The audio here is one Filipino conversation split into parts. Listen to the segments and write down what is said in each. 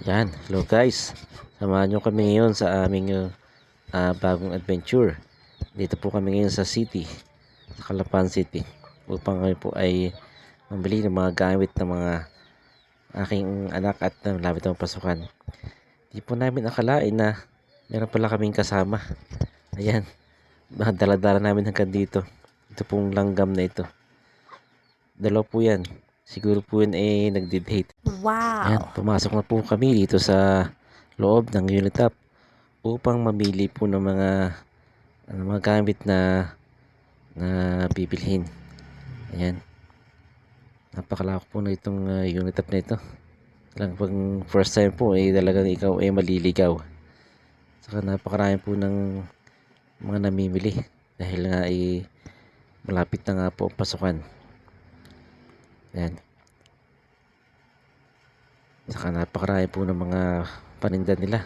Yan, hello guys. Samahan nyo kami ngayon sa aming bagong adventure. Dito po kami ngayon sa city, sa Calapan City, upang kami po ay mambili ng mga gamit ng mga aking anak at malapit ng pasukan. Di po namin akalain na meron pala kaming kasama. Ayan, dala-dala namin hanggang dito. Ito pong langgam na ito. Dalawa po yan. Siguro po yun ay nagde-date. Wow! Ayan, pumasok na po kami dito sa loob ng Unitap upang mamili po ng mga gamit na bibilhin. Ayan. Napakalawak po na itong Unitap na ito. Lang pag first time po ay talagang ikaw ay maliligaw. Saka napakarami po ng mga namimili dahil nga ay malapit na nga po ang pasukan. Ayan. Saka napakarami po ng mga paninda nila.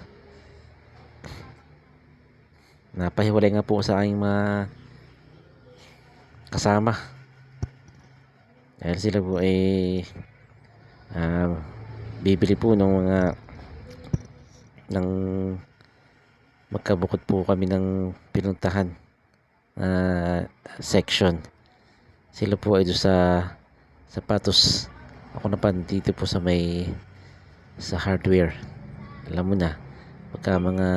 Napahiwalay nga po sa aking mga kasama. Dahil sila po ay bibili po ng magkabukod po kami ng pinuntahan section. Sila po ay doon sa sapatos. Ako naman dito po sa hardware. Alam mo na, pagka mga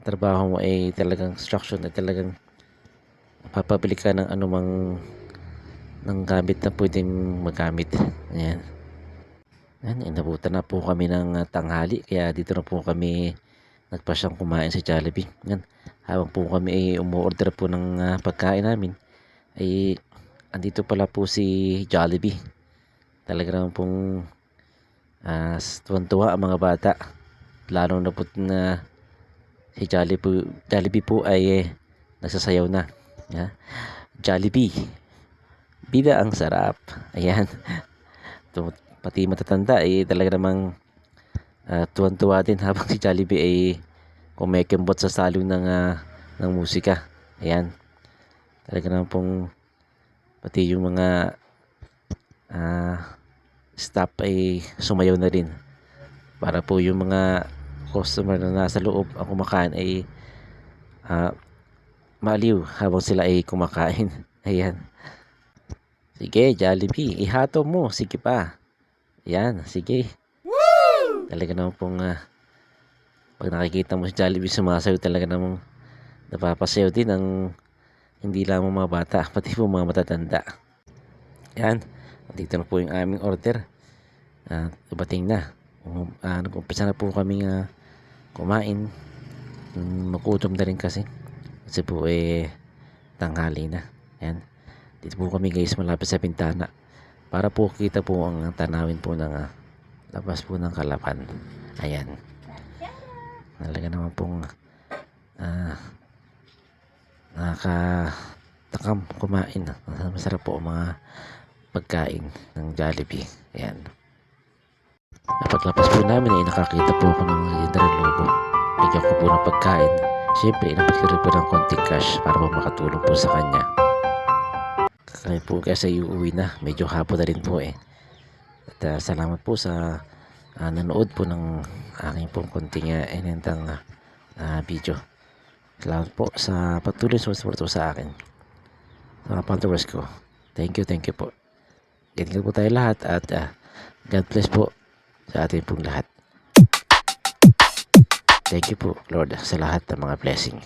trabaho mo ay talagang construction at talagang papabili ka ng anumang ng gamit na pwedeng magamit. Ayan. Ayan, inabutan na po kami ng tanghali, kaya dito na po kami nagpasyang kumain sa Jollibee. Ayan. Habang po kami ay umuorder po ng pagkain namin, ay andito pala po si Jollibee. Talaga naman pong tuwan-tuwa ang mga bata, lalo na po na si Jollibee po ay nagsasayaw na. Yeah. Jollibee, bida ang sarap. Ayan. Pati matatanda ay talaga namang tuwan-tuwa din habang si Jollibee ay kumekembot sa salo ng musika. Ayan. Talaga naman pong pati yung mga staff ay sumayaw na rin para po yung mga customer na nasa loob ang kumakain ay maaliw habang sila ay kumakain. Ayan. Sige, Jollibee, ihato mo. Sige pa. Ayan, sige. Woo! Talaga naman pong pag nakikita mo si Jollibee sumasayaw, talaga namang napapasayaw din ang hindi lang mga bata, pati po mga matatanda. Ayan. Dito na po yung aming order. Dumating na. Nag-umpisa na po kami kumain. Magutom na rin kasi po tanghali na. Ayan. Dito po kami guys malapit sa bintana para po kita po ang tanawin po ng labas po ng Calapan. Ayan. Talaga naman pong nakakatakam kumain. Masarap po ang mga pagkain ng Jollibee. Ayan. Paglapas po namin ay nakakita po ako ng liderang lobo. Bigyan ko po ng pagkain. Siyempre, inapat ko rin po ng konting cash para po makatulong po sa kanya. Kami po kasi uuwi na. Medyo hapon na rin po eh. At salamat po sa nanood po ng aking pong konting inentang video. Salamat po sa patuloy sa suporta sa akin. Sa mga followers ko. Thank you po. Ganyan po tayo lahat at God bless po sa ating pong lahat. Thank you po Lord sa lahat ng mga blessing.